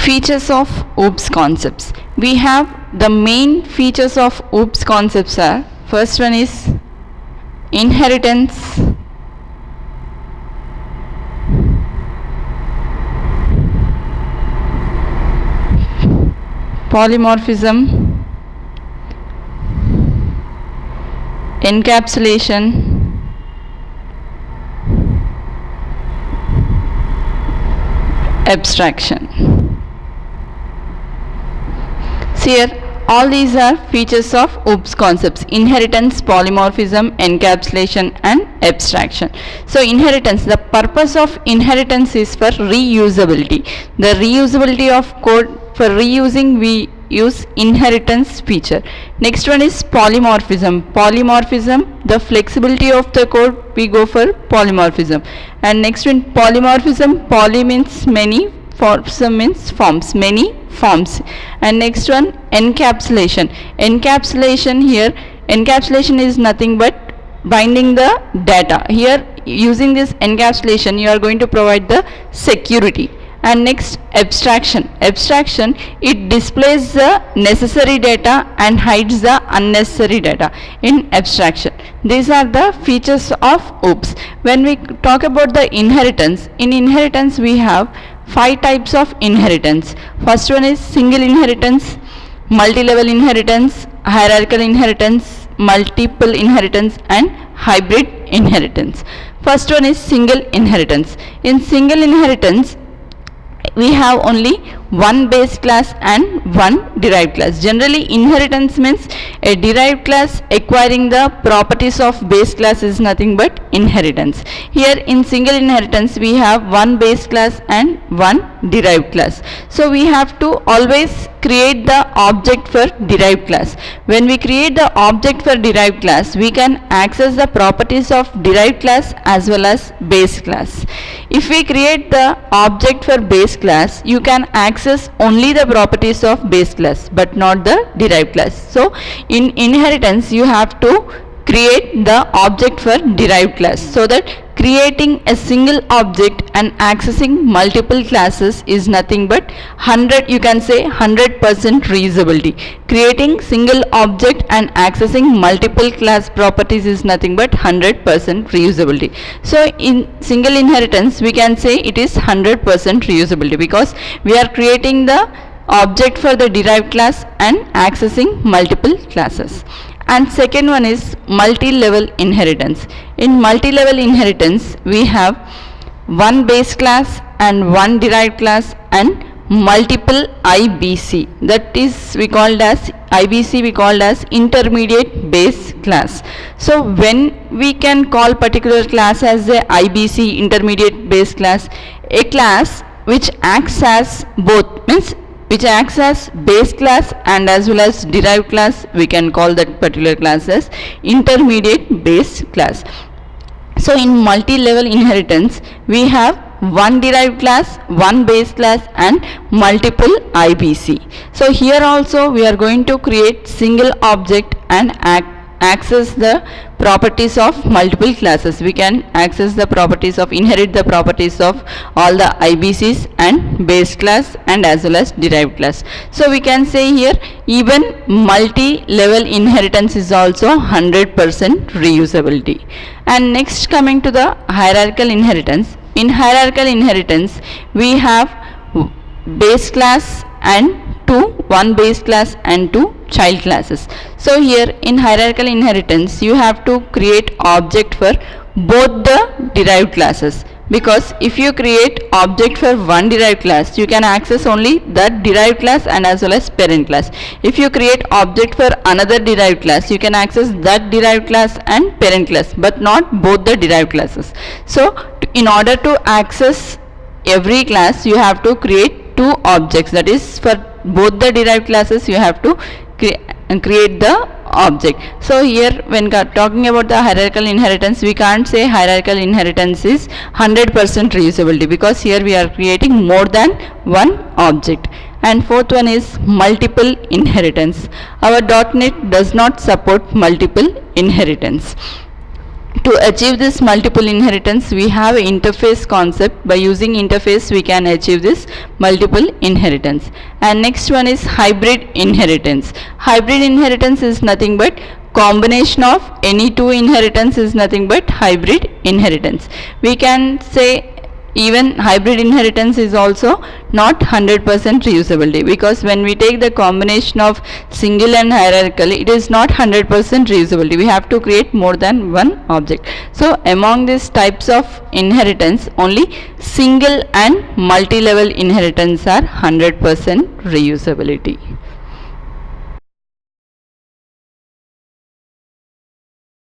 Features of OOPS concepts. We have the main features of OOPS concepts are, first one is inheritance, polymorphism, encapsulation, abstraction. See here, all these are features of OOPS concepts: inheritance, polymorphism, encapsulation and abstraction. So inheritance, the purpose of inheritance is for reusability. The reusability of code, for reusing we use inheritance feature. Next one is polymorphism. Polymorphism, the flexibility of the code, we go for polymorphism. And next one, polymorphism, poly means many, morphism means forms, many forms. And next one, encapsulation. Encapsulation, here encapsulation is nothing but binding the data. Here using this encapsulation you are going to provide the security. And next, abstraction. Abstraction, it displays the necessary data and hides the unnecessary data in abstraction. These are the features of OOPS. When we talk about the inheritance, in inheritance we have 5 types of inheritance. First one is single inheritance, multi-level inheritance, hierarchical inheritance, multiple inheritance and hybrid inheritance. First one is single inheritance. In single inheritance we have only one base class and one derived class. Generally inheritance means a derived class acquiring the properties of base class is nothing but inheritance. Here in single inheritance we have one base class and one derived class. So we have to always create the object for derived class. When we create the object for derived class, we can access the properties of derived class as well as base class. If we create the object for base class, you can access only the properties of base class but not the derived class. So in inheritance you have to create the object for derived class, so that creating a single object and accessing multiple classes is nothing but 100%, you can say 100% reusability. Creating single object and accessing multiple class properties is nothing but 100% reusability. So in single inheritance we can say it is 100% reusability because we are creating the object for the derived class and accessing multiple classes. And second one is multi-level inheritance. In multi-level inheritance we have one base class and one derived class and multiple IBC, that is we called as IBC, we called as intermediate base class. So when we can call particular class as a IBC, intermediate base class, a class which acts as both, means which acts as base class and as well as derived class, we can call that particular class as intermediate base class. So in multi-level inheritance we have one derived class, one base class and multiple IBC. So here also we are going to create single object and access the properties of multiple classes. We can access the properties of, inherit the properties of all the IBCs and base class and as well as derived class. So we can say here even multi-level inheritance is also 100% reusability. And next, coming to the hierarchical inheritance. In hierarchical inheritance we have base class and one base class and two child classes. So here in hierarchical inheritance you have to create object for both the derived classes, because if you create object for one derived class you can access only that derived class and as well as parent class. If you create object for another derived class you can access that derived class and parent class but not both the derived classes. So in order to access every class you have to create two objects, that is for both the derived classes you have to create the object. So here when talking about the hierarchical inheritance we can't say hierarchical inheritance is 100% reusability, because here we are creating more than one object. And fourth one is multiple inheritance. Our .NET does not support multiple inheritance. To achieve this multiple inheritance, we have an interface concept. By using interface, we can achieve this multiple inheritance. And next one is hybrid inheritance. Hybrid inheritance is nothing but combination of any two inheritance is nothing but hybrid inheritance. We can say even hybrid inheritance is also not 100% reusability, because when we take the combination of single and hierarchical, it is not 100% reusability. We have to create more than one object. So among these types of inheritance, only single and multi-level inheritance are 100% reusability.